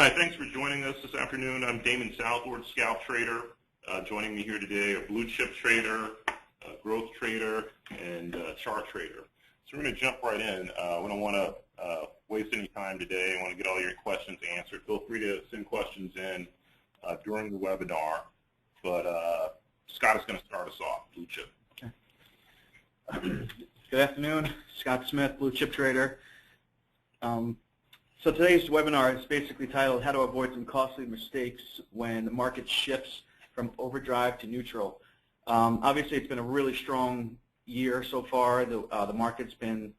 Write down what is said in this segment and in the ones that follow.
Hi, thanks for joining us this afternoon. I'm Damon Southward, Scalp Trader. Joining me here today are Blue Chip Trader, Growth Trader, and Chart Trader. So we're going to jump right in. We don't want to waste any time today. I want to get all your questions answered. Feel free to send questions in during the webinar. But Scott is going to start us off, Blue Chip. Okay. Good afternoon. Scott Smith, Blue Chip Trader. So today's webinar is basically titled How to Avoid Some Costly Mistakes When the Market Shifts from Overdrive to Neutral. Obviously, it's been a really strong year so far. The market's been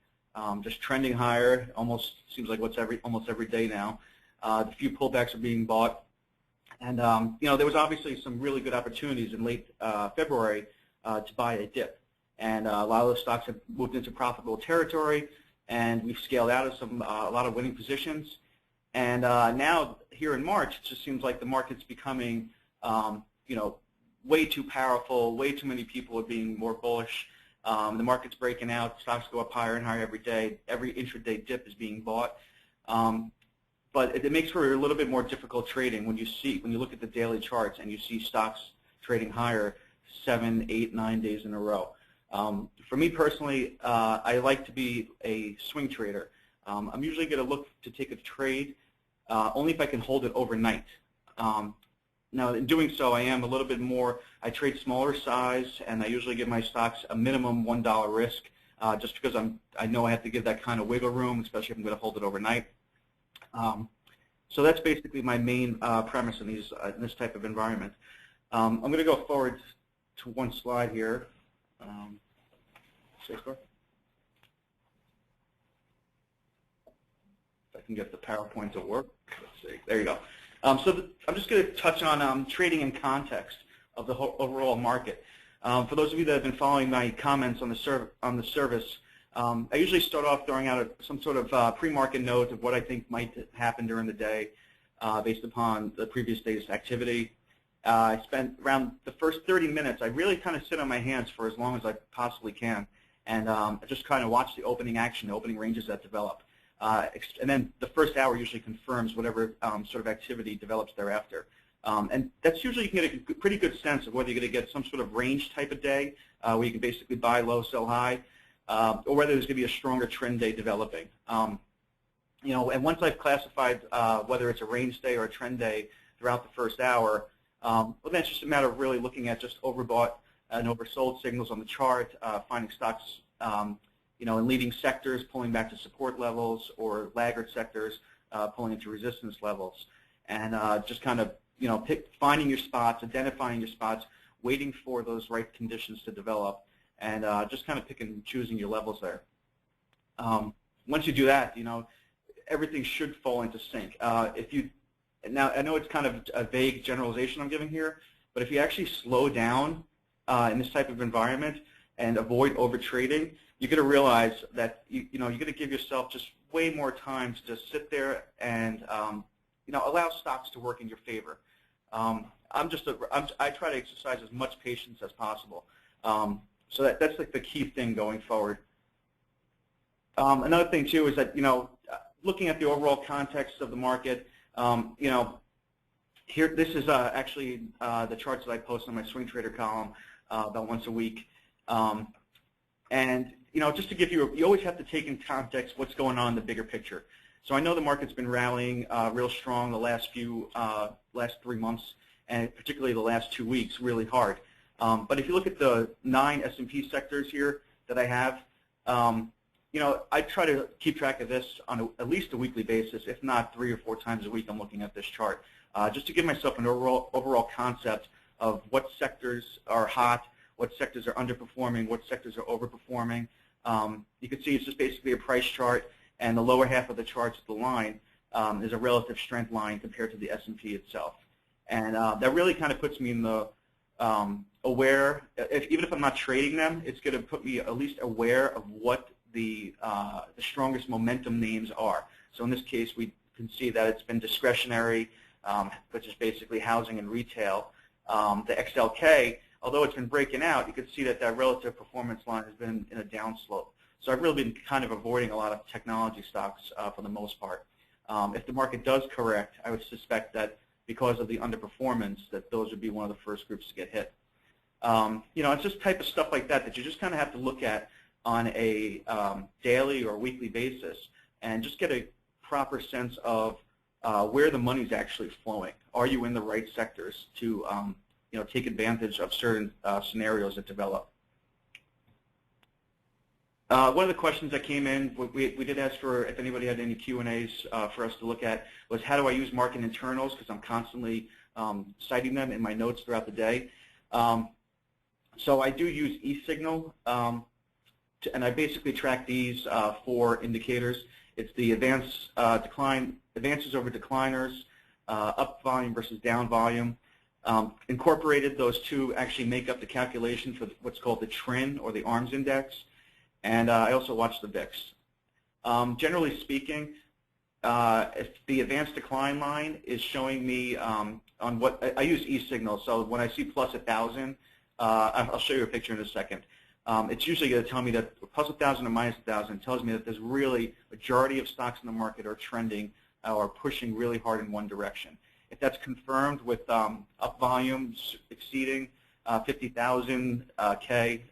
just trending higher. Almost seems like almost every day now. The few pullbacks are being bought, and there was obviously some really good opportunities in late February to buy a dip, and a lot of those stocks have moved into profitable territory. And we've scaled out of a lot of winning positions. And now here in March, it just seems like the market's becoming, way too powerful. Way too many people are being more bullish. The market's breaking out. Stocks go up higher and higher every day. Every intraday dip is being bought. But it makes for a little bit more difficult trading when you look at the daily charts and you see stocks trading higher 7, 8, 9 days in a row. For me personally, I like to be a swing trader. I'm usually going to look to take a trade only if I can hold it overnight. Now, in doing so, I am a little bit more. I trade smaller size, and I usually give my stocks a minimum $1 risk, just because I know I have to give that kind of wiggle room, especially if I'm going to hold it overnight. So that's basically my main premise in this type of environment. I'm going to go forward to one slide here. If I can get the PowerPoint to work. Let's see. There you go. I'm just going to touch on trading in context of the whole overall market. For those of you that have been following my comments on the service, I usually start off throwing out some sort of pre-market note of what I think might happen during the day based upon the previous day's activity. I spent around the first 30 minutes, I really kind of sit on my hands for as long as I possibly can. And I just kind of watch the opening action, the opening ranges that develop. And then the first hour usually confirms whatever sort of activity develops thereafter. And that's usually, you can get a pretty good sense of whether you're going to get some sort of range type of day where you can basically buy low, sell high, or whether there's going to be a stronger trend day developing. And once I've classified whether it's a range day or a trend day throughout the first hour, well, then it's just a matter of really looking at just overbought and oversold signals on the chart, finding stocks, in leading sectors pulling back to support levels, or laggard sectors pulling into resistance levels, and just kind of finding your spots, identifying your spots, waiting for those right conditions to develop, and just kind of picking and choosing your levels there. Once you do that, everything should fall into sync. Now, I know it's kind of a vague generalization I'm giving here, but if you actually slow down in this type of environment and avoid overtrading, you're going to realize that you're going to give yourself just way more time to just sit there and allow stocks to work in your favor. I try to exercise as much patience as possible. So that's like the key thing going forward. Another thing too is that looking at the overall context of the market. Here, this is actually the charts that I post on my swing trader column about once a week. And just to give you always have to take in context what's going on in the bigger picture. So I know the market's been rallying real strong the last 3 months, and particularly the last 2 weeks, really hard. But if you look at the 9 S&P sectors here that I have, I try to keep track of this on at least a weekly basis, if not 3 or 4 times a week. I'm looking at this chart just to give myself an overall concept of what sectors are hot, what sectors are underperforming, what sectors are overperforming. You can see it's just basically a price chart, and the lower half of the chart's the line is a relative strength line compared to the S&P itself. And that really kind of puts me in the aware. Even if I'm not trading them, it's going to put me at least aware of what the strongest momentum names are. So in this case, we can see that it's been discretionary, which is basically housing and retail. The XLK, although it's been breaking out, you can see that relative performance line has been in a down slope. So I've really been kind of avoiding a lot of technology stocks for the most part. If the market does correct, I would suspect that because of the underperformance, that those would be one of the first groups to get hit. It's just type of stuff like that that you just kind of have to look at on a daily or weekly basis and just get a proper sense of where the money is actually flowing. Are you in the right sectors to take advantage of certain scenarios that develop? One of the questions that came in, we did ask for if anybody had any Q&As for us to look at, was how do I use market internals, because I'm constantly citing them in my notes throughout the day. So I do use eSignal, and I basically track these 4 indicators. It's the advances over decliners, up volume versus down volume. Incorporated, those 2 actually make up the calculation for what's called the TRIN, or the ARMS index. And I also watch the VIX. Generally speaking, if the advanced decline line is showing me on what I use eSignal, so when I see plus 1,000, I'll show you a picture in a second. It's usually going to tell me that plus 1,000 or minus 1,000 tells me that there's really majority of stocks in the market are trending or pushing really hard in one direction. If that's confirmed with up volumes exceeding 50,000 K.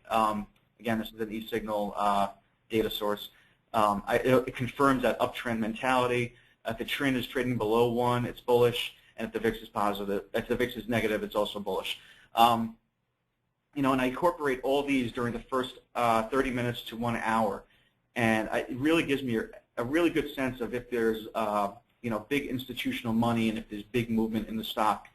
Again, this is an eSignal data source. It confirms that uptrend mentality. If the trend is trading below 1, it's bullish, and if the VIX is positive, if the VIX is negative, it's also bullish. And I incorporate all these during the first 30 minutes to 1 hour, and it really gives me a really good sense of if there's big institutional money and if there's big movement in the stocks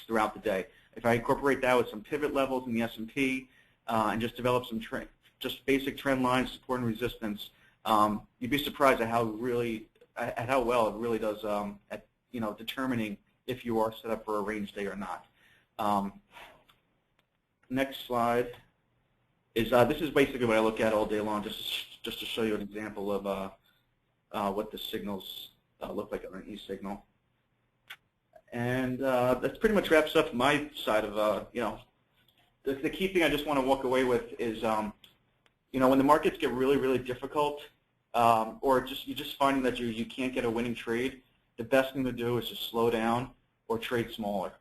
throughout the day. If I incorporate that with some pivot levels in the S&P. And just develop some just basic trend lines, support and resistance. You'd be surprised at how well it really does at determining if you are set up for a range day or not. Next slide is this is basically what I look at all day long, just to show you an example of what the signals look like on an eSignal. And that pretty much wraps up my side of The key thing I just want to walk away with is, when the markets get really, really difficult, or you're just finding that you can't get a winning trade, the best thing to do is just slow down or trade smaller.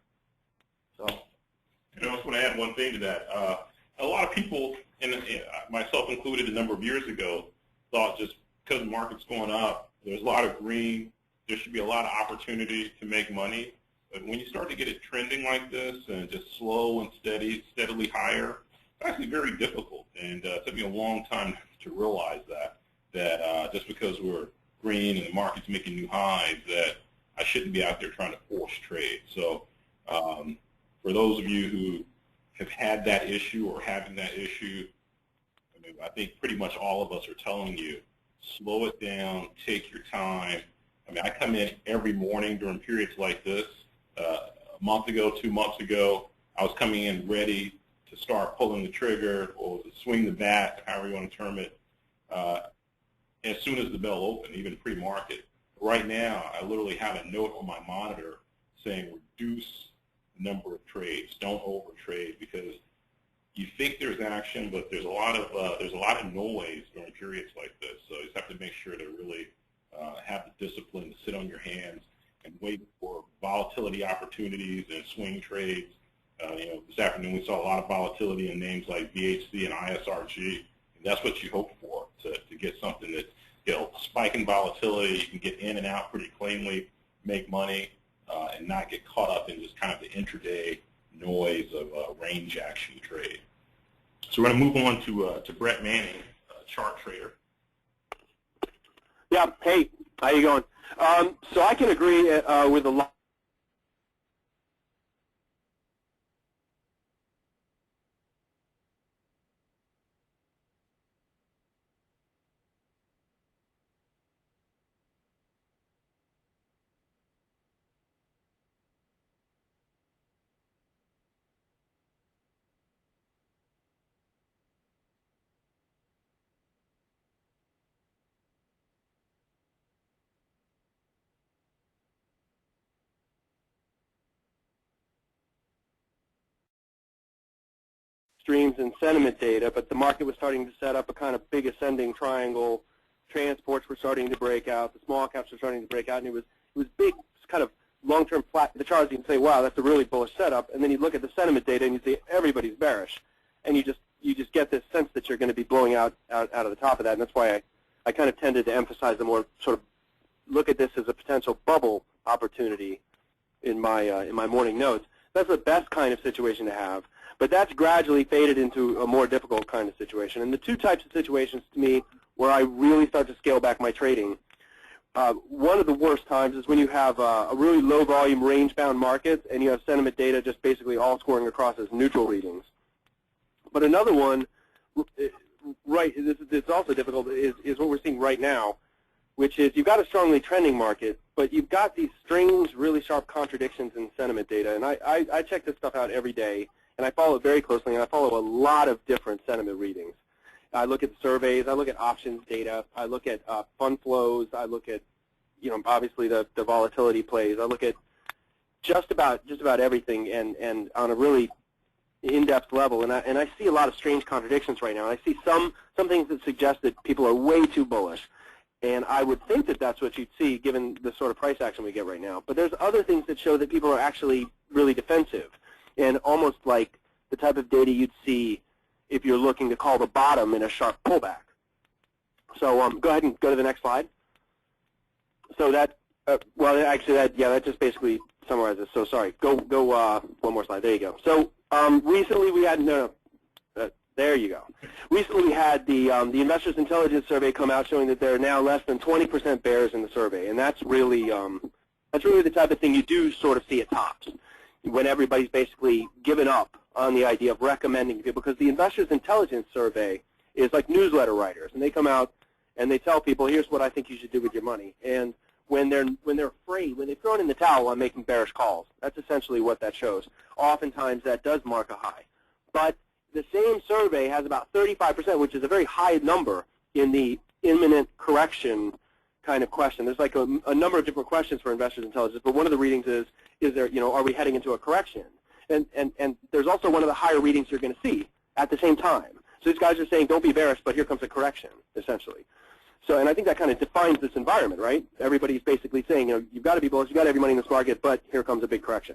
So, I just want to add one thing to that. A lot of people, and myself included, a number of years ago, thought just because the market's going up, there's a lot of green, there should be a lot of opportunity to make money. But when you start to get it trending like this and just slow and steadily higher, it's actually very difficult. And it took me a long time to realize that just because we're green and the market's making new highs, that I shouldn't be out there trying to force trade. So for those of you who have had that issue or having that issue, I think pretty much all of us are telling you, slow it down, take your time. I come in every morning during periods like this. A month ago, 2 months ago, I was coming in ready to start pulling the trigger or to swing the bat, however you want to term it, as soon as the bell opened, even pre-market. Right now, I literally have a note on my monitor saying reduce the number of trades, don't overtrade, because you think there's action, but there's a lot of noise during periods like this. So you just have to make sure to really have the discipline to sit on your hands and wait for volatility opportunities and swing trades. This afternoon we saw a lot of volatility in names like VHC and ISRG, and that's what you hope for, to get something that, spike in volatility, you can get in and out pretty cleanly, make money, and not get caught up in just kind of the intraday noise of range action trade. So we're going to move on to Brett Manning, chart trader. Yeah, hey, how you going? So I can agree with a lot. Streams and sentiment data, but the market was starting to set up a kind of big ascending triangle, transports were starting to break out, the small caps were starting to break out, and it was big, kind of long-term flat. The charts, you can say, wow, that's a really bullish setup, and then you look at the sentiment data and you see everybody's bearish, and you just get this sense that you're going to be blowing out of the top of that, and that's why I kind of tended to emphasize the more sort of look at this as a potential bubble opportunity in my morning notes. That's the best kind of situation to have, but that's gradually faded into a more difficult kind of situation. And the two types of situations to me where I really start to scale back my trading, one of the worst times is when you have a really low volume range-bound market and you have sentiment data just basically all scoring across as neutral readings. But another one, right, it's also difficult, is what we're seeing right now, which is you've got a strongly trending market, but you've got these strange, really sharp contradictions in sentiment data. And I check this stuff out every day, and I follow it very closely, and I follow a lot of different sentiment readings. I look at surveys, I look at options data, I look at fund flows, I look at, obviously the volatility plays. I look at just about everything, and on a really in-depth level, and I see a lot of strange contradictions right now. And I see some things that suggest that people are way too bullish. And I would think that that's what you'd see given the sort of price action we get right now. But there's other things that show that people are actually really defensive, and almost like the type of data you'd see if you're looking to call the bottom in a sharp pullback. So go ahead and go to the next slide. So that, well, actually, that just basically summarizes. So sorry, go one more slide. There you go. So recently we had there you go. Recently we had the Investors Intelligence Survey come out showing that there are now less than 20% bears in the survey, and that's really the type of thing you do sort of see at tops when everybody's basically given up on the idea of recommending people, because the Investors Intelligence Survey is like newsletter writers, and they come out and they tell people, here's what I think you should do with your money. And when they're afraid, when they've thrown in the towel on making bearish calls, that's essentially what that shows. Oftentimes that does mark a high. But the same survey has about 35%, which is a very high number in the imminent correction kind of question. There's like a number of different questions for Investors Intelligence, but one of the readings is there, are we heading into a correction? And there's also one of the higher readings you're going to see at the same time. So these guys are saying, don't be bearish, but here comes a correction, essentially. So, and I think that kind of defines this environment, right? Everybody's basically saying, you've got to be bullish, you've got every money in this market, but here comes a big correction.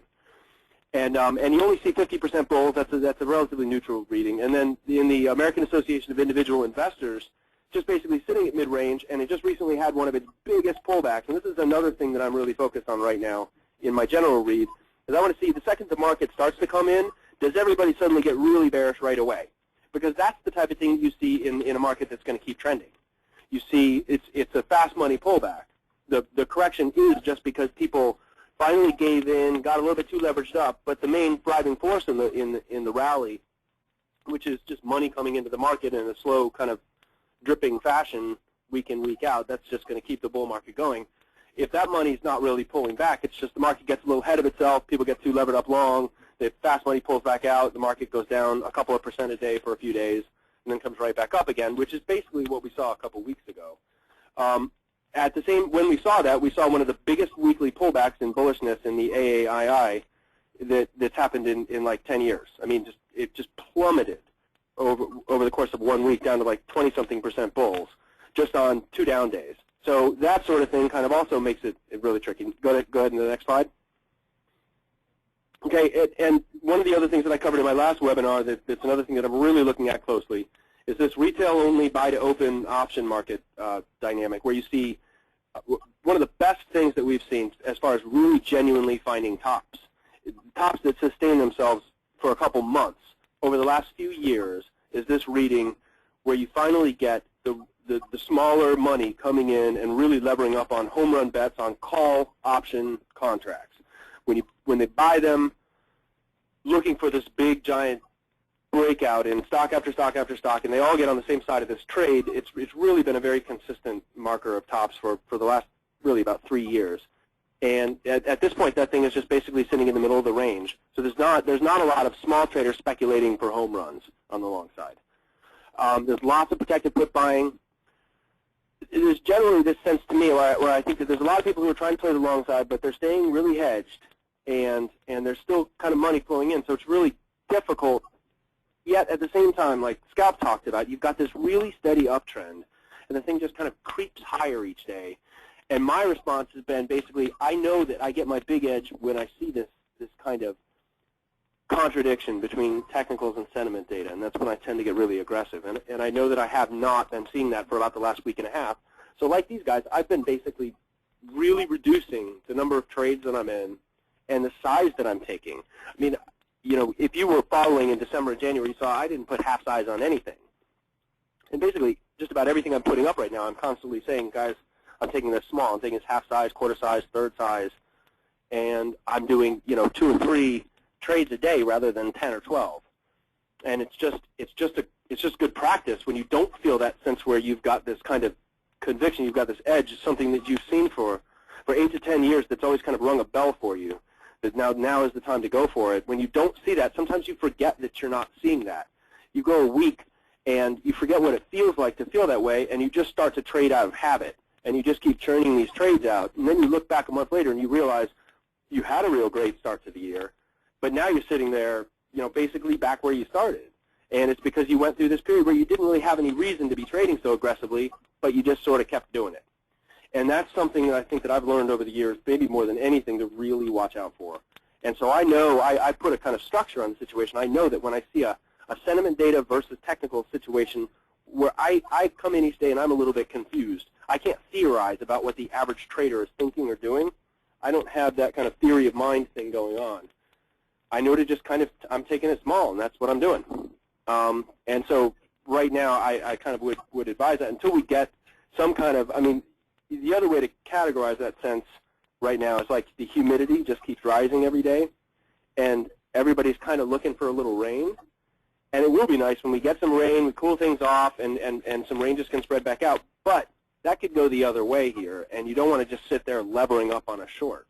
And you only see 50% bulls. That's a relatively neutral reading. And then in the American Association of Individual Investors, just basically sitting at mid-range, and it just recently had one of its biggest pullbacks. And this is another thing that I'm really focused on right now in my general read, is I want to see the second the market starts to come in, does everybody suddenly get really bearish right away? Because that's the type of thing you see in a market that's going to keep trending. You see it's a fast money pullback. The correction is just because people finally gave in, got a little bit too leveraged up, but the main driving force in the rally, which is just money coming into the market in a slow kind of dripping fashion week in, week out, that's just going to keep the bull market going. If that money's not really pulling back, it's just the market gets a little ahead of itself, people get too levered up long, the fast money pulls back out, the market goes down a couple of % a day for a few days, and then comes right back up again, which is basically what we saw a couple weeks ago. When we saw that, we saw one of the biggest weekly pullbacks in bullishness in the AAII that's happened in like 10 years. I mean, it just plummeted over the course of 1 week down to like 20-something% bulls just on 2 down days. So that sort of thing kind of also makes it really tricky. Go ahead to the next slide. Okay, and one of the other things that I covered in my last webinar that's another thing that I'm really looking at closely is this retail-only buy-to-open option market dynamic, where you see one of the best things that we've seen as far as really genuinely finding tops that sustain themselves for a couple months over the last few years, is this reading where you finally get the smaller money coming in and really levering up on home run bets on call option contracts. When they buy them, looking for this big giant breakout in stock after stock after stock, and they all get on the same side of this trade, it's really been a very consistent marker of tops for the last really about 3 years. And at this point, that thing is just basically sitting in the middle of the range. So there's not a lot of small traders speculating for home runs on the long side. There's lots of protected put buying. There's generally this sense to me where I think that there's a lot of people who are trying to play the long side, but they're staying really hedged, and there's still kind of money flowing in. So it's really difficult. Yet at the same time, like Scalp talked about, you've got this really steady uptrend, and the thing just kind of creeps high. higher each day. And my response has been basically, I know that I get my big edge when I see this kind of contradiction between technicals and sentiment data, and that's when I tend to get really aggressive. And I know that I have not been seeing that for about the last week and a half. So like these guys, I've been basically really reducing the number of trades that I'm in and the size that I'm taking. I mean, you know, if you were following in December and January, you saw I didn't put half size on anything. And basically, just about everything I'm putting up right now, I'm constantly saying, guys, I'm taking this small. I'm taking this half size, quarter size, third size, and I'm doing, you know, 2 or 3 trades a day rather than 10 or 12. And it's just good practice when you don't feel that sense where you've got this kind of conviction, you've got this edge, something that you've seen for 8 to 10 years that's always kind of rung a bell for you. That now is the time to go for it. When you don't see that, sometimes you forget that you're not seeing that. You go a week and you forget what it feels like to feel that way, and you just start to trade out of habit, and you just keep churning these trades out. And then you look back a month later and you realize you had a real great start to the year, but now you're sitting there, you know, basically back where you started. And it's because you went through this period where you didn't really have any reason to be trading so aggressively, but you just sort of kept doing it. And that's something that I think that I've learned over the years, maybe more than anything, to really watch out for. And so I know, I put a kind of structure on the situation. I know that when I see a sentiment data versus technical situation where I come in each day and I'm a little bit confused, I can't theorize about what the average trader is thinking or doing. I don't have that kind of theory of mind thing going on. I know to just kind of, I'm taking it small, and that's what I'm doing. And so right now I kind of would advise that until we get some kind of, I mean, the other way to categorize that sense right now is like the humidity just keeps rising every day, and everybody's kind of looking for a little rain. And it will be nice when we get some rain, we cool things off, and some rain just can spread back out. But that could go the other way here, and you don't want to just sit there levering up on a short.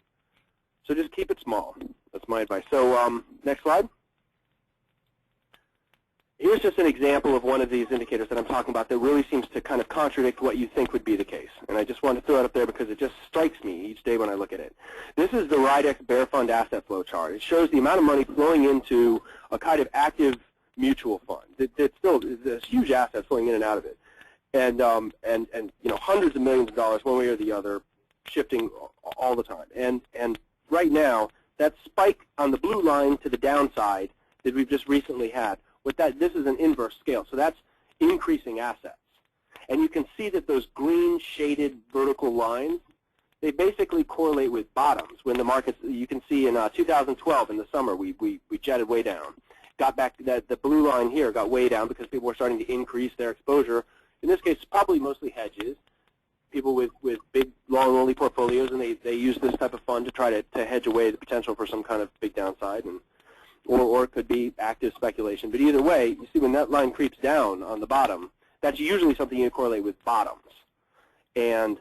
So just keep it small. That's my advice. So next slide. Here's just an example of one of these indicators that I'm talking about that really seems to kind of contradict what you think would be the case. And I just wanted to throw it up there because it just strikes me each day when I look at it. This is the RIDEX Bear Fund asset flow chart. It shows the amount of money flowing into a kind of active mutual fund. It's still there's huge assets flowing in and out of it. And you know, hundreds of millions of dollars one way or the other, shifting all the time. And right now, that spike on the blue line to the downside that we've just recently had, this is an inverse scale, so that's increasing assets. And you can see that those green shaded vertical lines, they basically correlate with bottoms. When the markets, you can see in 2012 in the summer, we jetted way down. Got back to that, the blue line here got way down because people were starting to increase their exposure. In this case, probably mostly hedges, people with big, long-only portfolios, and they use this type of fund to try to hedge away the potential for some kind of big downside. And or it could be active speculation. But either way, you see when that line creeps down on the bottom, that's usually something you correlate with bottoms. And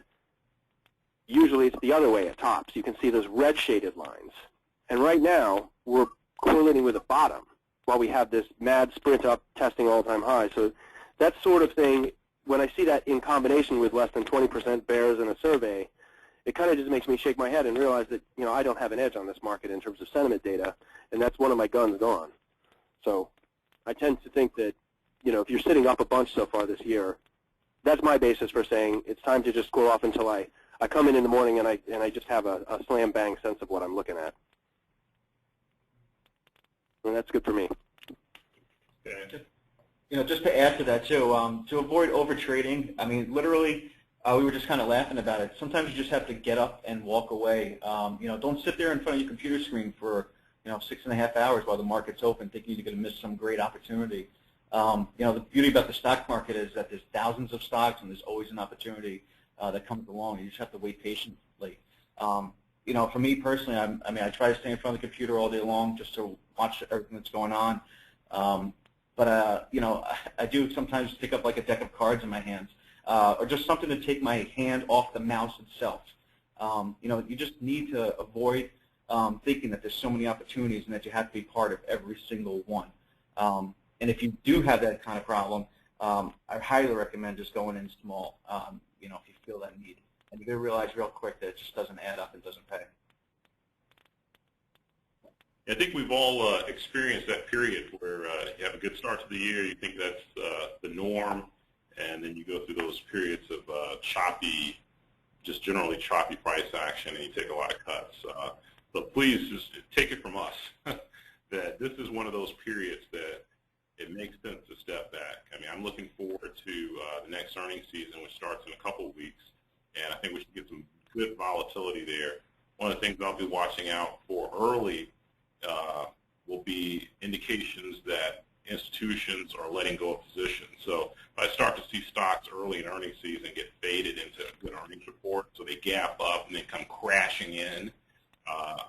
usually it's the other way at tops. You can see those red shaded lines. And right now, we're correlating with a bottom while we have this mad sprint up testing all-time high. So that sort of thing, when I see that in combination with less than 20% bears in a survey, it kind of just makes me shake my head and realize that, you know, I don't have an edge on this market in terms of sentiment data, and that's one of my guns gone. So I tend to think that, you know, if you're sitting up a bunch so far this year, that's my basis for saying it's time to just cool off until I come in the morning and I just have a slam bang sense of what I'm looking at. And that's good for me. Okay. You know, just to add to that too, to avoid overtrading, I mean, literally, we were just kind of laughing about it. Sometimes you just have to get up and walk away. You know, don't sit there in front of your computer screen for, you know, 6.5 hours while the market's open thinking you're going to miss some great opportunity. You know, the beauty about the stock market is that there's thousands of stocks and there's always an opportunity that comes along. You just have to wait patiently. You know, for me personally, I mean, I try to stay in front of the computer all day long just to watch everything that's going on. But you know, I do sometimes pick up like a deck of cards in my hands. Or just something to take my hand off the mouse itself. You know, you just need to avoid thinking that there's so many opportunities and that you have to be part of every single one. And if you do have that kind of problem, I highly recommend just going in small, you know, if you feel that need. And you're going to realize real quick that it just doesn't add up and doesn't pay. I think we've all experienced that period where you have a good start to the year, you think that's the norm, and then you go through those periods of choppy, just generally choppy price action, and you take a lot of cuts. But please just take it from us that this is one of those periods that it makes sense to step back. I mean, I'm looking forward to the next earnings season, which starts in a couple of weeks, and I think we should get some good volatility there. One of the things I'll be watching out for early will be indications that institutions are letting go of positions. So if I start to see stocks early in earnings season get faded into a good earnings report, so they gap up and then come crashing in,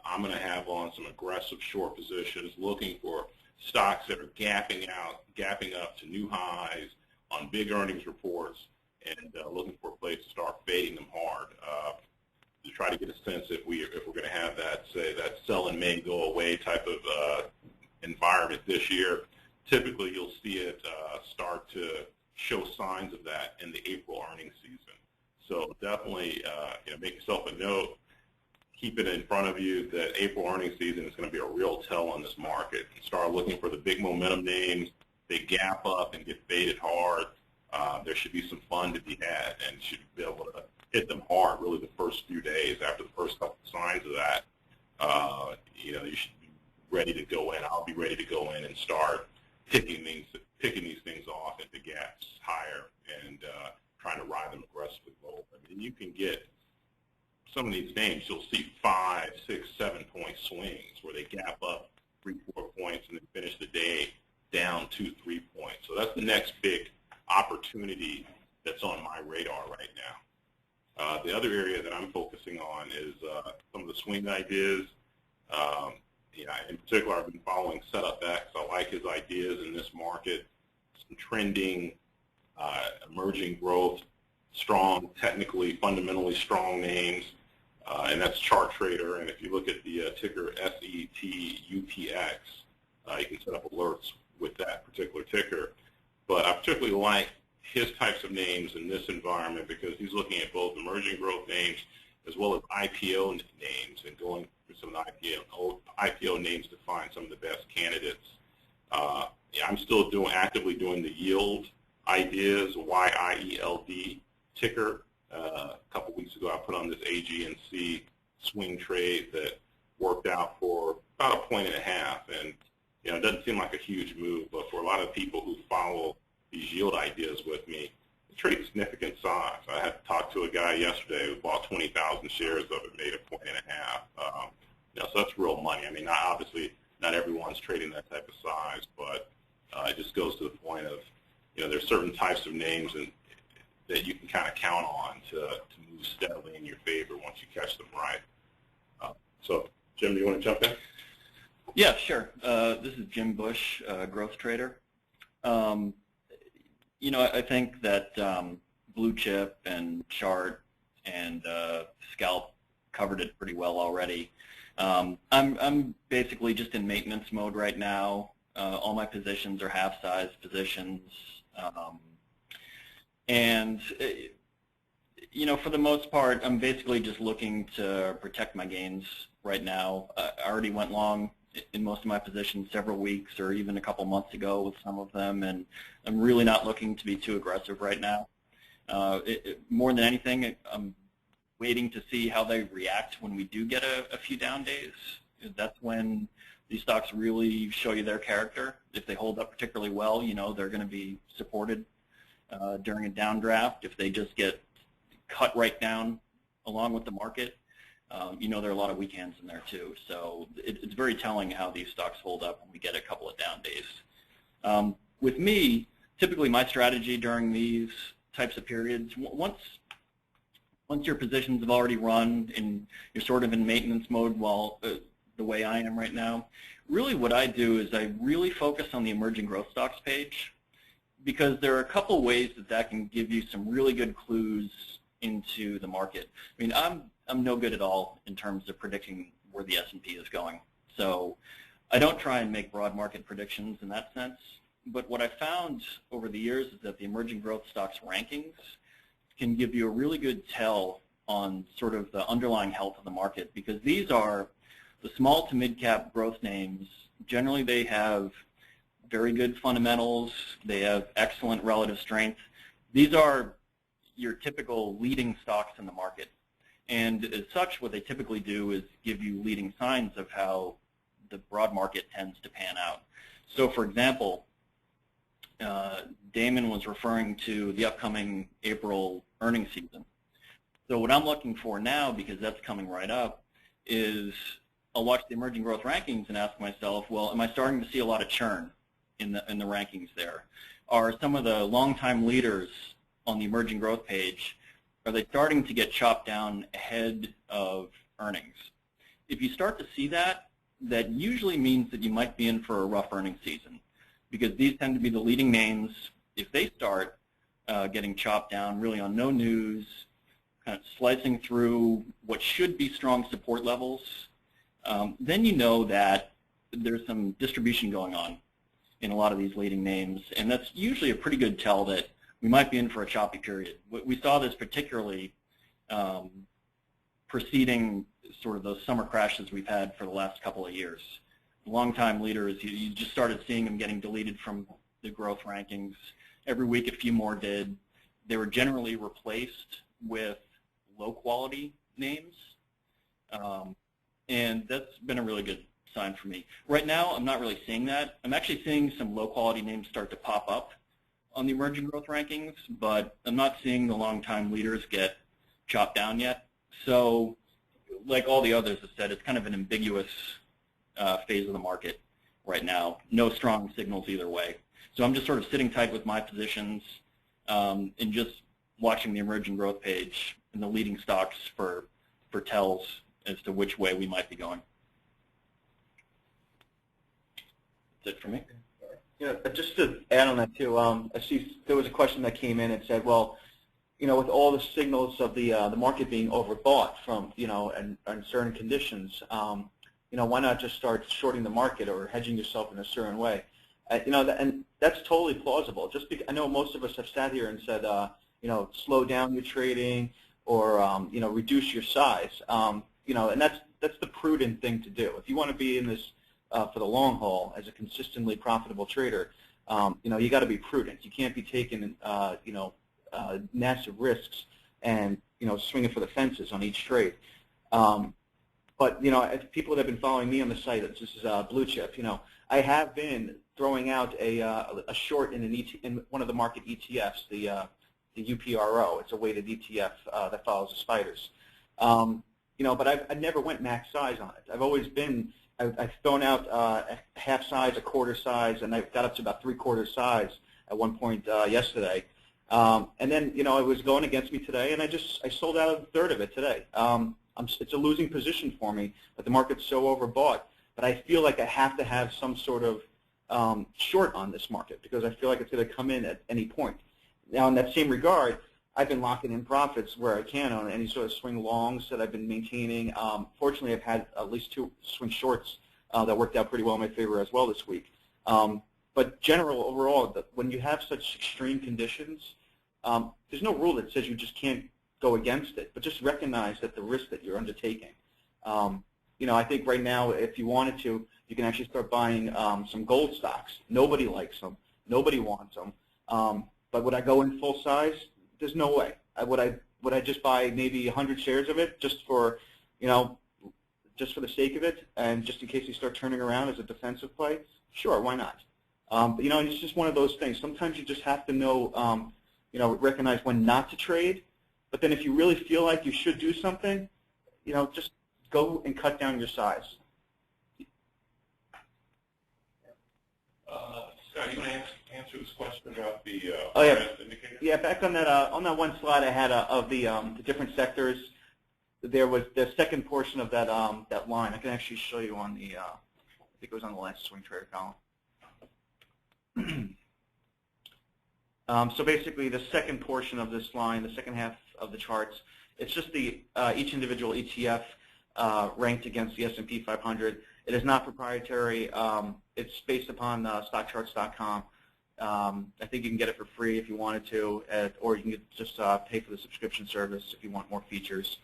I'm going to have on some aggressive short positions, looking for stocks that are gapping up to new highs on big earnings reports, and looking for a place to start fading them hard. To try to get a sense if we're going to have that, say, that sell in May, go away type of environment this year. Typically, you'll see it start to show signs of that in the April earnings season. So definitely, make yourself a note. Keep it in front of you that April earnings season is going to be a real tell on this market. Start looking for the big momentum names. They gap up and get faded hard. There should be some fun to be had, and should be able to hit them hard really the first few days after the first couple of signs of that. You should be ready to go in. I'll be ready to go in and start picking these things off at the gaps higher and trying to ride them aggressively low. I mean, you can get some of these names, you'll see 5, 6, 7 point swings where they gap up 3, 4 points and then finish the day down 2, 3 points. So that's the next big opportunity that's on my radar right now. The other area that I'm focusing on is some of the swing ideas. In particular, I've been following Setup X. I like his ideas in this market. Some trending, emerging growth, strong, technically, fundamentally strong names. And that's Chart Trader. And if you look at the ticker SETUTX, you can set up alerts with that particular ticker. But I particularly like his types of names in this environment because he's looking at both emerging growth names as well as IPO names and going through some of the IPO names to find some of the best candidates. I'm still actively doing the yield ideas, YIELD ticker. A couple weeks ago, I put on this AGNC swing trade that worked out for about 1.5 points, and it doesn't seem like a huge move, but for a lot of people who follow these yield ideas with me, the trade's significant size. I had to talk to a guy yesterday who bought 20,000 shares of it, made 1.5 points. So that's real money. I mean, obviously, not everyone's trading that type of size, but it just goes to the point of, there's certain types of names that you can kind of count on to move steadily in your favor once you catch them right. So, Jim, do you want to jump in? Yeah, sure. This is Jim Bush, growth trader. I think that Blue Chip and Chart and Scalp covered it pretty well already. I'm basically just in maintenance mode right now. All my positions are half-size positions. For the most part, I'm basically just looking to protect my gains right now. I already went long in most of my positions several weeks or even a couple months ago with some of them, and I'm really not looking to be too aggressive right now. More than anything, I'm waiting to see how they react when we do get a few down days. That's when these stocks really show you their character. If they hold up particularly well, they're going to be supported during a downdraft. If they just get cut right down along with the market, there are a lot of weak hands in there too. So it's very telling how these stocks hold up when we get a couple of down days. With me, typically my strategy during these types of periods, once your positions have already run and you're sort of in maintenance mode the way I am right now, really what I do is I really focus on the emerging growth stocks page, because there are a couple ways that can give you some really good clues into the market. I mean, I'm no good at all in terms of predicting where the S&P is going. So I don't try and make broad market predictions in that sense. But what I found over the years is that the emerging growth stocks rankings can give you a really good tell on sort of the underlying health of the market, because these are the small to mid-cap growth names. Generally, they have very good fundamentals. They have excellent relative strength. These are your typical leading stocks in the market. And as such, what they typically do is give you leading signs of how the broad market tends to pan out. So for example, Damon was referring to the upcoming April earnings season. So what I'm looking for now, because that's coming right up, is I'll watch the emerging growth rankings and ask myself, well, am I starting to see a lot of churn in the rankings there? Are some of the longtime leaders on the emerging growth page, are they starting to get chopped down ahead of earnings? If you start to see that, that usually means that you might be in for a rough earnings season, because these tend to be the leading names. If they start getting chopped down really on no news, kind of slicing through what should be strong support levels, then you know that there's some distribution going on in a lot of these leading names, and that's usually a pretty good tell that we might be in for a choppy period. We saw this particularly preceding sort of those summer crashes we've had for the last couple of years. Longtime leaders, you just started seeing them getting deleted from the growth rankings. Every week a few more did. They were generally replaced with low-quality names, and that's been a really good sign for me. Right now, I'm not really seeing that. I'm actually seeing some low-quality names start to pop up on the emerging growth rankings, but I'm not seeing the long-time leaders get chopped down yet. So, like all the others have said, it's kind of an ambiguous phase of the market right now. No strong signals either way. So I'm just sort of sitting tight with my positions and just watching the emerging growth page and the leading stocks for tells as to which way we might be going. That's it for me. Yeah, just to add on that too, I see there was a question that came in and said, well, with all the signals of the market being overbought from, and certain conditions, why not just start shorting the market or hedging yourself in a certain way? And that's totally plausible. Just because I know most of us have sat here and said, slow down your trading or, reduce your size. And that's the prudent thing to do. If you want to be in this for the long haul as a consistently profitable trader, you got to be prudent. You can't be taking, massive risks and, swinging for the fences on each trade. But, if people that have been following me on the site, this is Blue Chip, I have been throwing out a short in one of the market ETFs, the UPRO. It's a weighted ETF that follows the spiders. But I never went max size on it. I've always been, I've thrown out a half size, a quarter size, and I got up to about 3/4 size at one point yesterday. And then, it was going against me today, and I sold out a third of it today. It's a losing position for me, but the market's so overbought. But I feel like I have to have some sort of short on this market because I feel like it's going to come in at any point. Now, in that same regard, I've been locking in profits where I can on any sort of swing longs that I've been maintaining. Fortunately, I've had at least 2 swing shorts that worked out pretty well in my favor as well this week. But overall, when you have such extreme conditions, there's no rule that says you just can't go against it, but just recognize that the risk that you're undertaking. I think right now, if you wanted to, you can actually start buying some gold stocks. Nobody likes them. Nobody wants them. But would I go in full size? There's no way. Would I just buy maybe 100 shares of it just for, just for the sake of it, and just in case they start turning around as a defensive play? Sure, why not? But, it's just one of those things. Sometimes you just have to know, recognize when not to trade. But then if you really feel like you should do something, just go and cut down your size. Scott, you want to answer this question about the indicator? Yeah, back on that one slide I had of the different sectors, there was the second portion of that that line. I can actually show you on the I think it was on the last swing trader column. So basically, the second portion of this line, the second half of the charts, it's just the each individual ETF ranked against the S&P 500. It is not proprietary. It's based upon stockcharts.com. I think you can get it for free if you wanted to, or you can just pay for the subscription service if you want more features.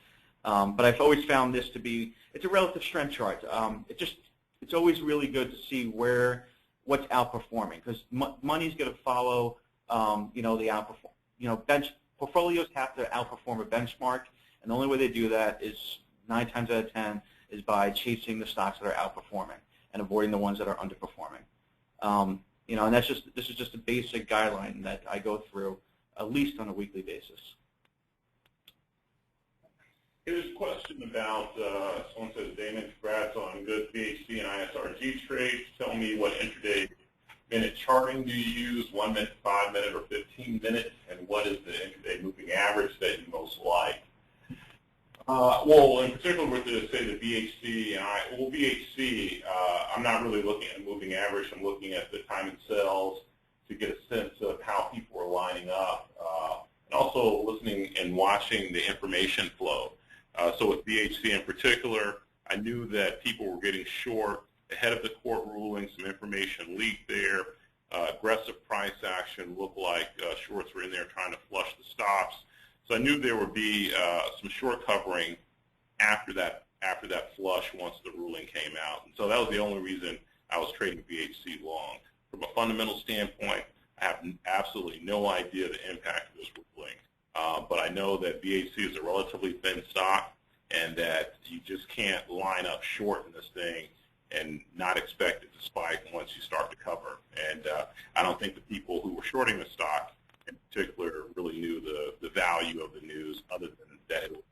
But I've always found this to be, it's a relative strength chart. It's always really good to see what's outperforming, because money's going to follow, the portfolios have to outperform a benchmark, and the only way they do that is 9 times out of 10 is by chasing the stocks that are outperforming and avoiding the ones that are underperforming. And this is just a basic guideline that I go through at least on a weekly basis. Here's a question about, someone says, Damon, congrats on good BHC and ISRG trades. Tell me what intraday minute charting do you use, 1 minute, 5 minute, or 15 minutes, and what is the intraday moving average that you most like? Well, in particular with the, say, the BHC, BHC, I'm not really looking at a moving average. I'm looking at the time it sells to get a sense of how people are lining up, and also listening and watching the information flow. So with BHC in particular, I knew that people were getting short ahead of the court ruling. Some information leaked there. Aggressive price action looked like shorts were in there trying to flush the stops. So I knew there would be some short covering after that flush once the ruling came out. And so that was the only reason I was trading BHC long. From a fundamental standpoint, I have absolutely no idea the impact of this ruling. But I know that BHC is a relatively thin stock and that you just can't line up short in this thing and not expect it to spike once you start to cover. And I don't think the people who were shorting the stock in particular really knew the value of the news other than that it was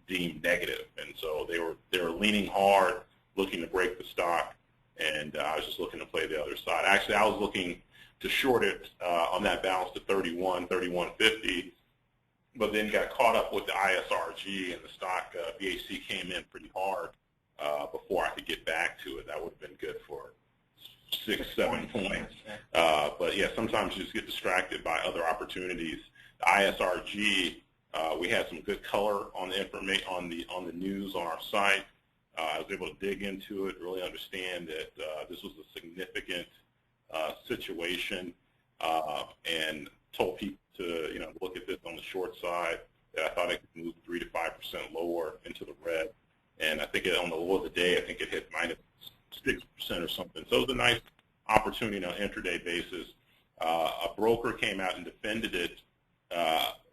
deemed negative. And so they were leaning hard, looking to break the stock, and I was just looking to play the other side. Actually, I was looking to short it on that balance to 31, 31.50, but then got caught up with the ISRG, and the stock BHC came in pretty hard before I could get back to it. That would have been good for 6, 7 points. But yeah, sometimes you just get distracted by other opportunities. The ISRG, we had some good color on the information on the news on our site. I was able to dig into it, really understand that this was a significant situation, and told people to look at this on the short side. That I thought it could move 3 to 5% lower into the red, and I think on the low of the day, I think it hit minus 6% or something. So it was a nice opportunity on an intraday basis. A broker came out and defended it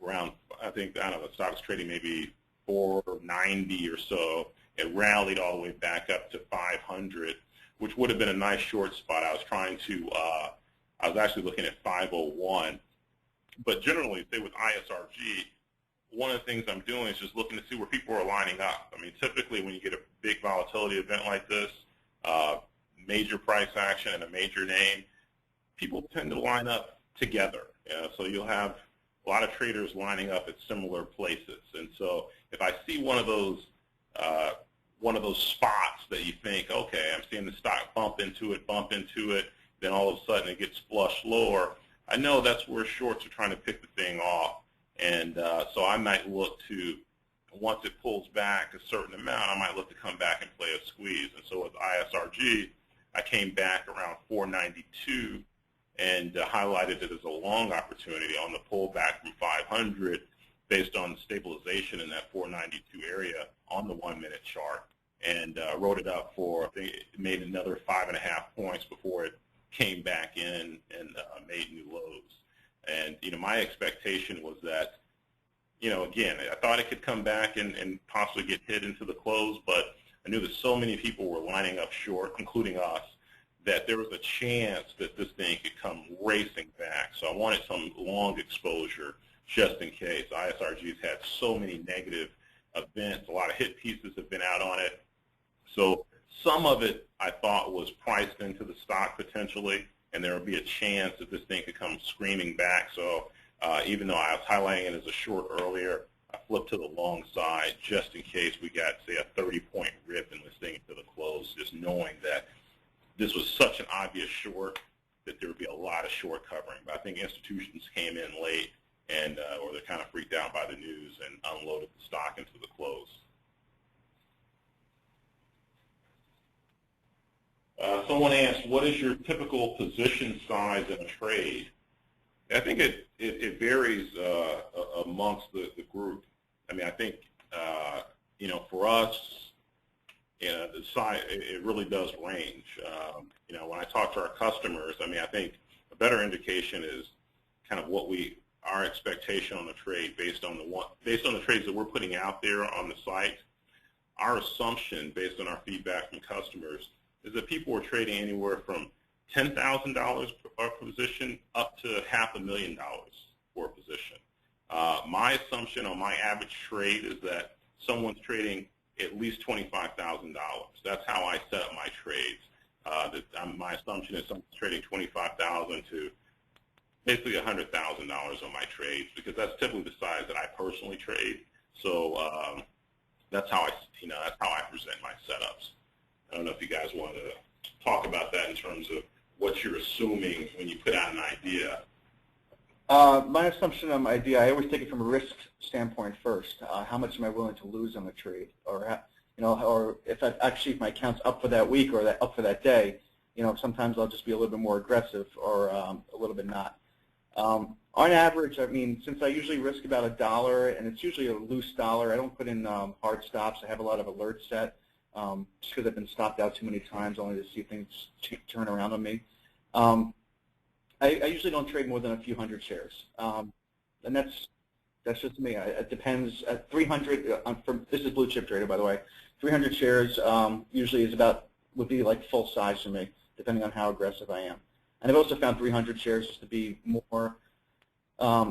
around, I don't know, the stock was trading maybe 490 or so. It rallied all the way back up to 500, which would have been a nice short spot. I was actually looking at 501. But generally, say with ISRG, one of the things I'm doing is just looking to see where people are lining up. I mean, typically when you get a big volatility event like this, major price action and a major name, people tend to line up together. So you'll have a lot of traders lining up at similar places. And so if I see one of those spots that you think, okay, I'm seeing the stock bump into it, then all of a sudden it gets flushed lower, I know that's where shorts are trying to pick the thing off. And so I might look to, once it pulls back a certain amount, I might look to come back and play a squeeze. And so with ISRG, I came back around 492 and highlighted it as a long opportunity on the pullback from 500 based on the stabilization in that 492 area on the 1 minute chart, and wrote it up for, I think it made another 5.5 points before it came back in and made new lows. And my expectation was that, again, I thought it could come back and possibly get hit into the close, but I knew that so many people were lining up short, including us, that there was a chance that this thing could come racing back. So I wanted some long exposure just in case. ISRG's had so many negative events. A lot of hit pieces have been out on it. So some of it I thought was priced into the stock potentially, and there would be a chance that this thing could come screaming back. So even though I was highlighting it as a short earlier, I flipped to the long side just in case we got, say, a 30-point rip in this thing into the close, just knowing that this was such an obvious short that there would be a lot of short covering. But I think institutions came in late, and or they're kind of freaked out by the news and unloaded the stock into the close. Someone asked, what is your typical position size in a trade? I think it varies amongst the group. I mean, I think, for us, the size, it really does range. When I talk to our customers, I mean, I think a better indication is kind of what our expectation on the trade based on the trades that we're putting out there on the site. Our assumption, based on our feedback from customers, is that people are trading anywhere from $10,000 per position up to $500,000 for a position. My assumption on my average trade is that someone's trading at least $25,000. That's how I set up my trades. My assumption is someone's trading $25,000 to basically $100,000 on my trades, because that's typically the size that I personally trade. So that's how I present my setups. I don't know if you guys want to talk about that in terms of what you're assuming when you put out an idea. My assumption on my idea, I always take it from a risk standpoint first. How much am I willing to lose on the trade, or or if my account's up for that week or up for that day, sometimes I'll just be a little bit more aggressive or a little bit not. On average, I mean, since I usually risk about $1, and it's usually a loose dollar, I don't put in hard stops. I have a lot of alerts set, just because I've been stopped out too many times only to see things turn around on me. I usually don't trade more than a few hundred shares, and that's just me. It depends. At 300, this is Blue Chip Trader, by the way. 300 shares usually would be like full size for me, depending on how aggressive I am. And I've also found 300 shares just to be more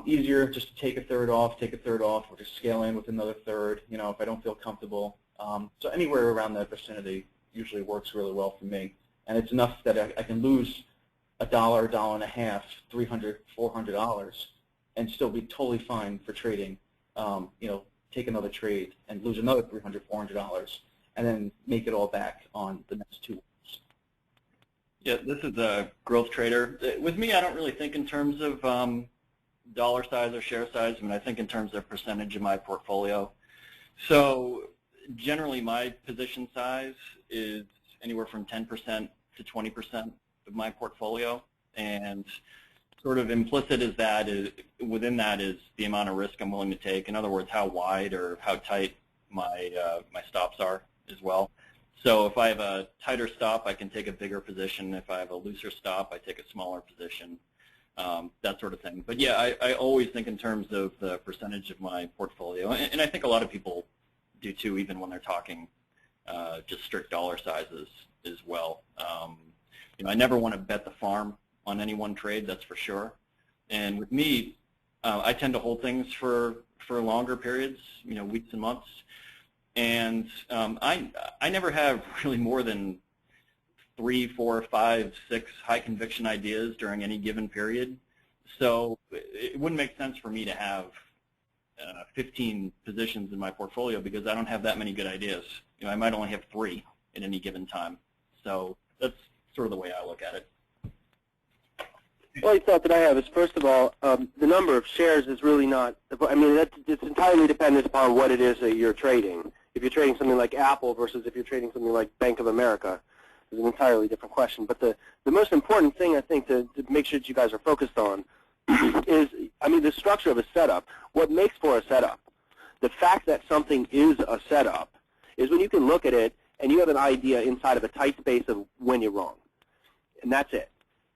easier, just to take a third off, or just scale in with another third. If I don't feel comfortable. So anywhere around that vicinity usually works really well for me, and it's enough that I can lose $1, $1.50, $300, $400, and still be totally fine for trading. Take another trade and lose another $300, $400, and then make it all back on the next 2 weeks. Yeah, this is a growth trader. With me, I don't really think in terms of dollar size or share size. I mean, I think in terms of percentage of my portfolio. So generally, my position size is anywhere from 10% to 20% of my portfolio, and sort of implicit within that is the amount of risk I'm willing to take. In other words, how wide or how tight my stops are as well. So if I have a tighter stop, I can take a bigger position. If I have a looser stop, I take a smaller position, that sort of thing. But yeah, I always think in terms of the percentage of my portfolio, and I think a lot of people do too, even when they're talking just strict dollar sizes as well. I never want to bet the farm on any one trade, that's for sure. And with me, I tend to hold things for longer periods, weeks and months. And I never have really more than 3, 4, 5, 6 high conviction ideas during any given period. So it wouldn't make sense for me to have 15 positions in my portfolio, because I don't have that many good ideas. I might only have 3 at any given time. So that's sort of the way I look at it. Well, the thought that I have is, first of all, the number of shares is really not, it's entirely dependent upon what it is that you're trading. If you're trading something like Apple versus if you're trading something like Bank of America, is an entirely different question. But the most important thing, I think, to make sure that you guys are focused on is, the structure of a setup. What makes for a setup? The fact that something is a setup is when you can look at it and you have an idea inside of a tight space of when you're wrong. And that's it.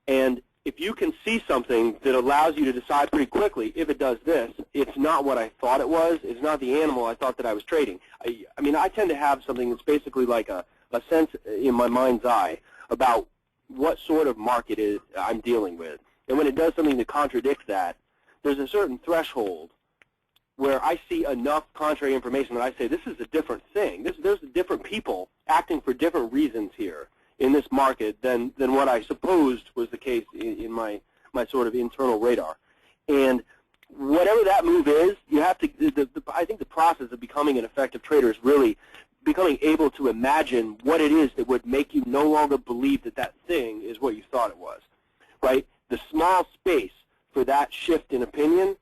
And if you can see something that allows you to decide pretty quickly, if it does this, it's not what I thought it was, it's not the animal I thought that I was trading. I tend to have something that's basically like a sense in my mind's eye about what sort of market I'm dealing with. And when it does something that contradicts that, there's a certain threshold where I see enough contrary information that I say, this is a different thing. There's different people acting for different reasons here in this market than what I supposed was the case in my sort of internal radar. And whatever that move is, you have to, I think the process of becoming an effective trader is really becoming able to imagine what it is that would make you no longer believe that that thing is what you thought it was, right? The small space for that shift in opinion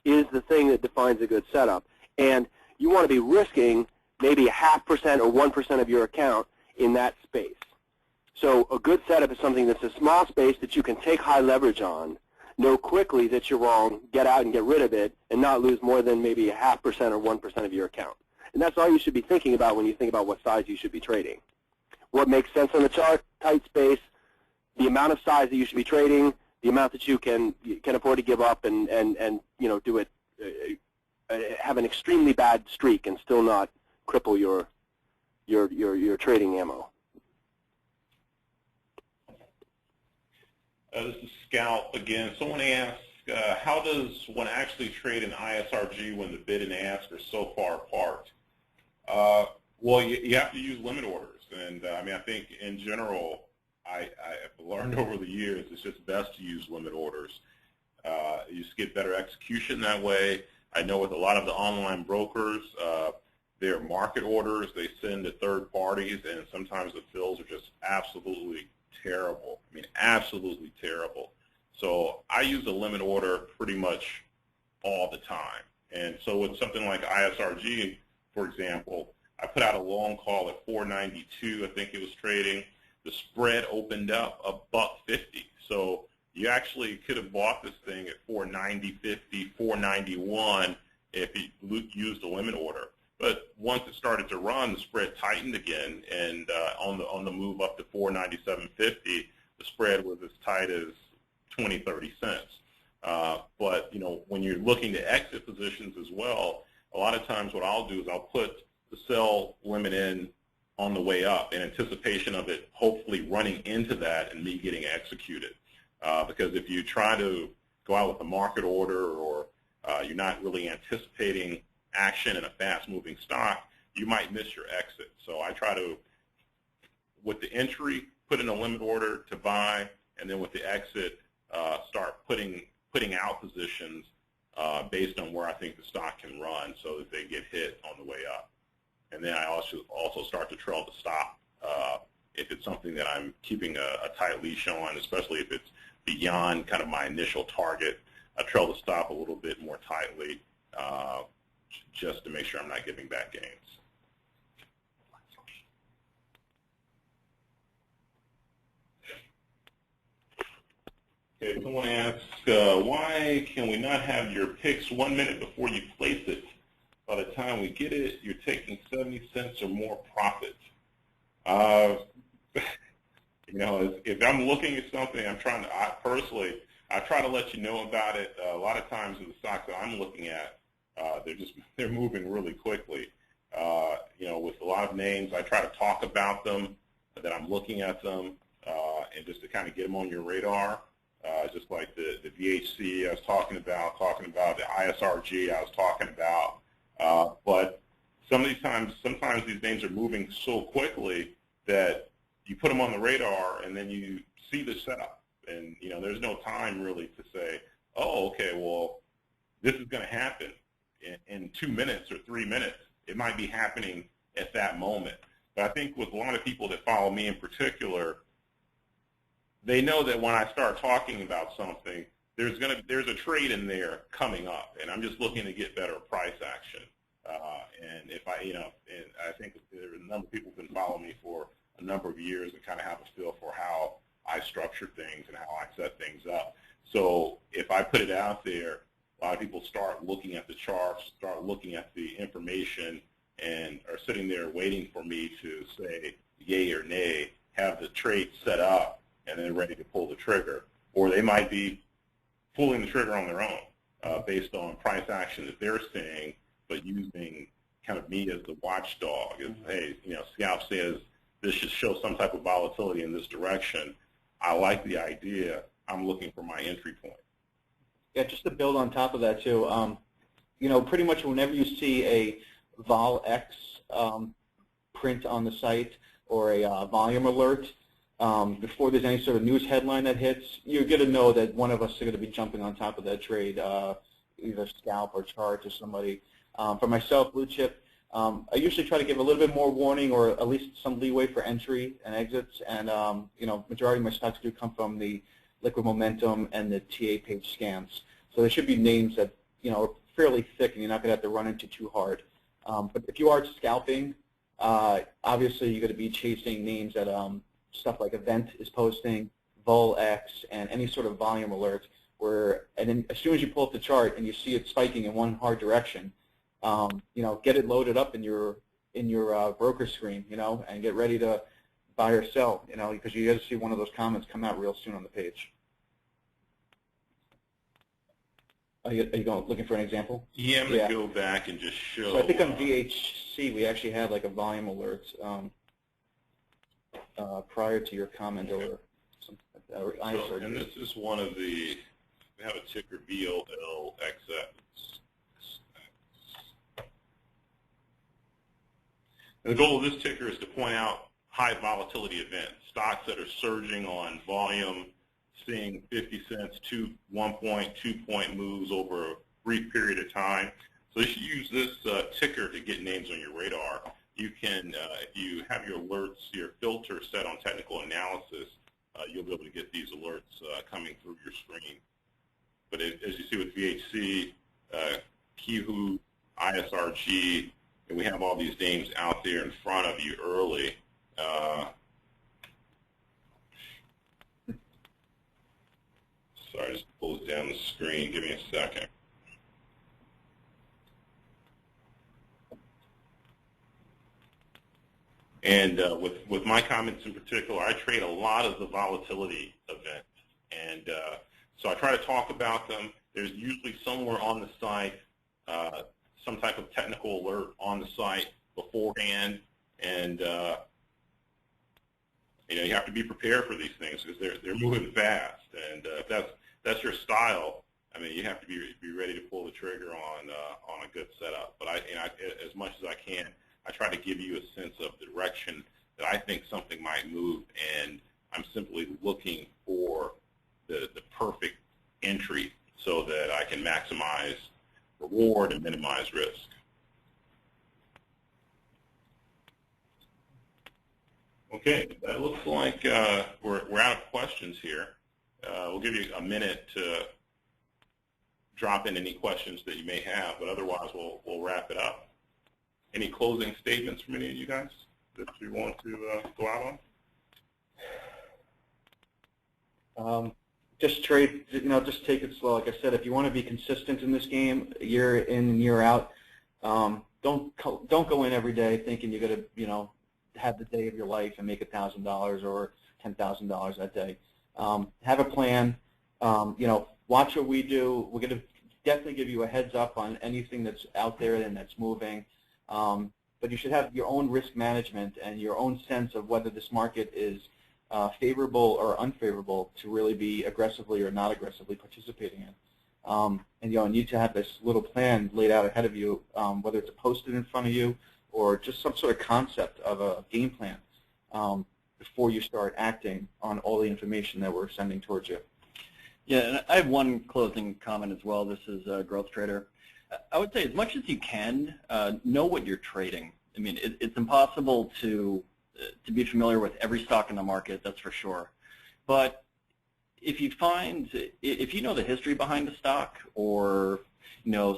is the thing that defines a good setup. And you want to be risking maybe 0.5% or 1% of your account in that space. So a good setup is something that's a small space that you can take high leverage on, know quickly that you're wrong, get out and get rid of it, and not lose more than maybe 0.5% or 1% of your account. And that's all you should be thinking about when you think about what size you should be trading. What makes sense on the chart, tight space, the amount of size that you should be trading, the amount that you can afford to give up and do it, have an extremely bad streak and still not cripple your trading ammo. This is Scout again. Someone asked, how does one actually trade an ISRG when the bid and ask are so far apart? Well, you have to use limit orders, and I think in general, I've learned over the years it's just best to use limit orders. You just get better execution that way. I know with a lot of the online brokers, their market orders they send to third parties, and sometimes the fills are just absolutely terrible. I mean, absolutely terrible. So I use a limit order pretty much all the time. And so with something like ISRG, for example, I put out a long call at 492, I think it was trading. The spread opened up $1.50. So you actually could have bought this thing at 490.50, 491 if you used a limit order. But once it started to run, the spread tightened again, and on the move up to 497.50, the spread was as tight as 20, 30 cents. But when you're looking to exit positions as well, a lot of times what I'll do is I'll put the sell limit in on the way up in anticipation of it hopefully running into that and me getting executed. Because if you try to go out with a market order or you're not really anticipating action in a fast-moving stock, you might miss your exit. So I try to, with the entry, put in a limit order to buy, and then with the exit, start putting out positions based on where I think the stock can run so that they get hit on the way up. And then I also start to trail the stop if it's something that I'm keeping a tight leash on, especially if it's beyond kind of my initial target. I trail the stop a little bit more tightly just to make sure I'm not giving back gains. Okay, someone asks, why can we not have your picks 1 minute before you place it? By the time we get it, you're taking 70 cents or more profit. If I'm looking at something, I try to let you know about it. A lot of times in the stocks that I'm looking at, they're moving really quickly. With a lot of names, I try to talk about them, that I'm looking at them, and just to kind of get them on your radar. Just like the VHC I was talking about the ISRG I was talking about. But sometimes these names are moving so quickly that you put them on the radar and then you see the setup. And, there's no time really to say, oh, okay, well, this is going to happen in 2 minutes or 3 minutes. It might be happening at that moment. But I think with a lot of people that follow me in particular, they know that when I start talking about something, there's a trade in there coming up, and I'm just looking to get better price action. And if and I think there are a number of people who've been following me for a number of years and kind of have a feel for how I structure things and how I set things up. So if I put it out there, a lot of people start looking at the charts, start looking at the information, and are sitting there waiting for me to say yay or nay, have the trade set up, and then ready to pull the trigger. Or they might be pulling the trigger on their own based on price action that they're seeing, but using kind of me as the watchdog. Hey, Scout says this should show some type of volatility in this direction. I like the idea. I'm looking for my entry point. Yeah, just to build on top of that too, pretty much whenever you see a vol X print on the site or a volume alert, before there's any sort of news headline that hits, you're going to know that one of us is going to be jumping on top of that trade, either scalp or chart or somebody. For myself, blue chip, I usually try to give a little bit more warning or at least some leeway for entry and exits. And majority of my stocks do come from the liquid momentum and the TA page scans. So there should be names that are fairly thick and you're not going to have to run into too hard. But if you are scalping, obviously you're going to be chasing names that stuff like Event is posting, Vol X, and any sort of volume alert. And then as soon as you pull up the chart and you see it spiking in one hard direction, get it loaded up in your broker screen, and get ready to buy or sell, because you're going to see one of those comments come out real soon on the page. Are you looking for an example? Yeah, I'm going to go back and just show. So I think on VHC we actually have like a volume alert prior to your comment or something like that. Or And this is one of the, we have a ticker VOLXX. And the goal of this ticker is to point out high volatility events, stocks that are surging on volume, seeing 50 cents to 1 point, 2 point moves over a brief period of time. So you should use this ticker to get names on your radar. You can, if you have your alerts, your filter set on technical analysis, you'll be able to get these alerts coming through your screen. But as you see with VHC, Kihu, ISRG, and we have all these names out there in front of you early. Sorry, just close down the screen. Give me a second. And with my comments in particular, I trade a lot of the volatility events. And so I try to talk about them. There's usually somewhere on the site some type of technical alert on the site beforehand. And you know, you have to be prepared for these things because they're moving fast. And if that's your style, I mean, you have to be ready to pull the trigger on a good setup. But as much as I can, I try to give you a sense of the direction that I think something might move, and I'm simply looking for the perfect entry so that I can maximize reward and minimize risk. Okay, that looks like we're out of questions here. We'll give you a minute to drop in any questions that you may have, but otherwise we'll wrap it up. Any closing statements from any of you guys that you want to go out on? Just trade, just take it slow. Like I said, if you want to be consistent in this game, year in and year out, don't go in every day thinking you're going to, have the day of your life and make $1,000 or $10,000 that day. Have a plan. Watch what we do. We're going to definitely give you a heads up on anything that's out there and that's moving. But you should have your own risk management and your own sense of whether this market is favorable or unfavorable to really be aggressively or not aggressively participating in. And you need to have this little plan laid out ahead of you, whether it's posted in front of you or just some sort of concept of a game plan before you start acting on all the information that we're sending towards you. Yeah, and I have one closing comment as well. This is Growth Trader. I would say as much as you can, know what you're trading. I mean, it's impossible to be familiar with every stock in the market, that's for sure. But if you know the history behind the stock, or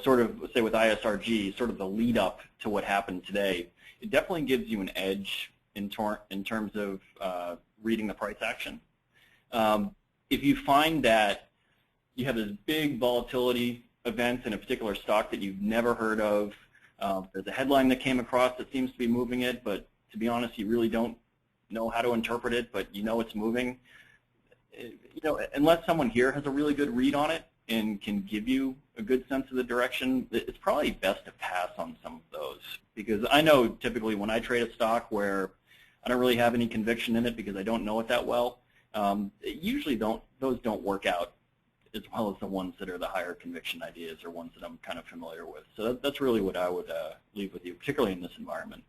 sort of, say with ISRG, sort of the lead up to what happened today, it definitely gives you an edge in terms of reading the price action. If you find that you have this big volatility event in a particular stock that you've never heard of, there's a headline that came across that seems to be moving it, but to be honest, you really don't know how to interpret it, but it's moving. Unless someone here has a really good read on it and can give you a good sense of the direction, it's probably best to pass on some of those. Because I know typically when I trade a stock where I don't really have any conviction in it because I don't know it that well, usually those don't work out as well as the ones that are the higher conviction ideas or ones that I'm kind of familiar with. So that's really what I would leave with you, particularly in this environment.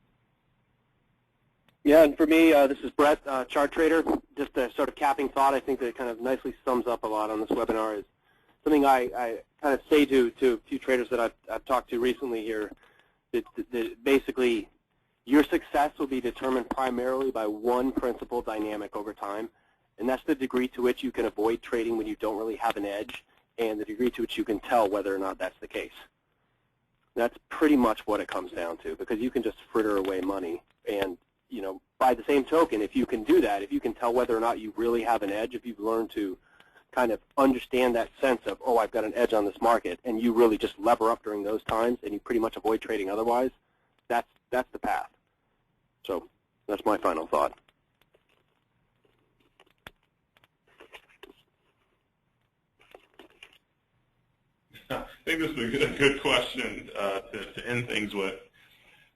Yeah, and for me, this is Brett, chart trader. Just a sort of capping thought I think that kind of nicely sums up a lot on this webinar is something I kind of say to a few traders that I've talked to recently here, that basically your success will be determined primarily by one principal dynamic over time, and that's the degree to which you can avoid trading when you don't really have an edge, and the degree to which you can tell whether or not that's the case. That's pretty much what it comes down to, because you can just fritter away money. And by the same token, if you can do that, if you can tell whether or not you really have an edge, if you've learned to kind of understand that sense of, oh, I've got an edge on this market, and you really just lever up during those times, and you pretty much avoid trading otherwise, that's the path. So that's my final thought. I think this is a good question to end things with.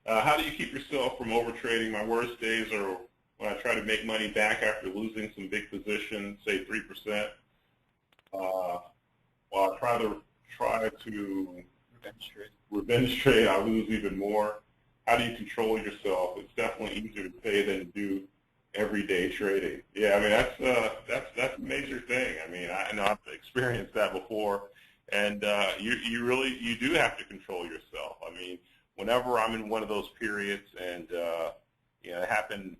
How do you keep yourself from overtrading? My worst days are when I try to make money back after losing some big positions, say 3%. While I try to revenge trade, I lose even more. How do you control yourself? It's definitely easier to say than to do everyday trading. Yeah, I mean that's a major thing. I mean, I know I've experienced that before, and you do have to control yourself. I mean, whenever I'm in one of those periods, and it happened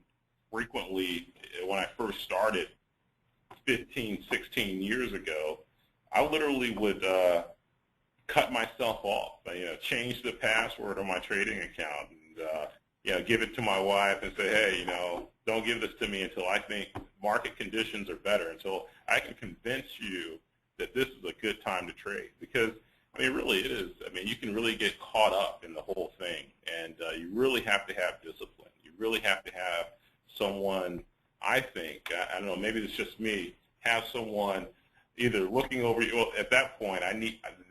frequently when I first started 15, 16 years ago, I literally would cut myself off. Change the password on my trading account, and give it to my wife and say, hey, don't give this to me until I think market conditions are better, until I can convince you that this is a good time to trade. Because, I mean, really it is. I mean, you can really get caught up in the whole thing, and you really have to have discipline. You really have to have someone, I think, I don't know, maybe it's just me, have someone either looking over you. Well, at that point,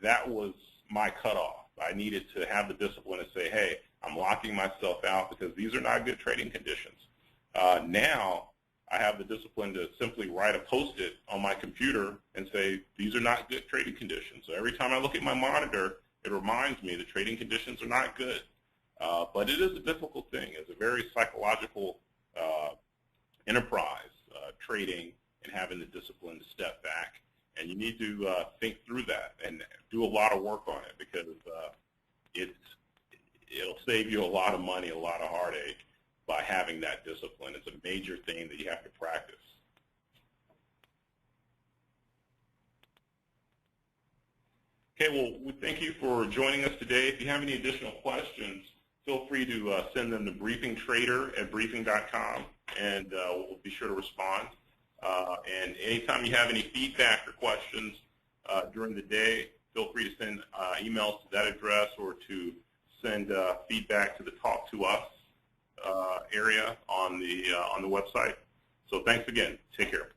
that was my cutoff. I needed to have the discipline to say, hey, I'm locking myself out because these are not good trading conditions. Now I have the discipline to simply write a Post-it on my computer and say, these are not good trading conditions. So every time I look at my monitor, it reminds me the trading conditions are not good. But it is a difficult thing. It's a very psychological enterprise, trading and having the discipline to step back. And you need to think through that and do a lot of work on it, because it'll save you a lot of money, a lot of heartache by having that discipline. It's a major thing that you have to practice. Okay, well, we thank you for joining us today. If you have any additional questions, feel free to send them to briefingtrader@briefing.com, and we'll be sure to respond. And anytime you have any feedback or questions during the day, feel free to send emails to that address, or to send feedback to the Talk to Us area on the website. So thanks again. Take care.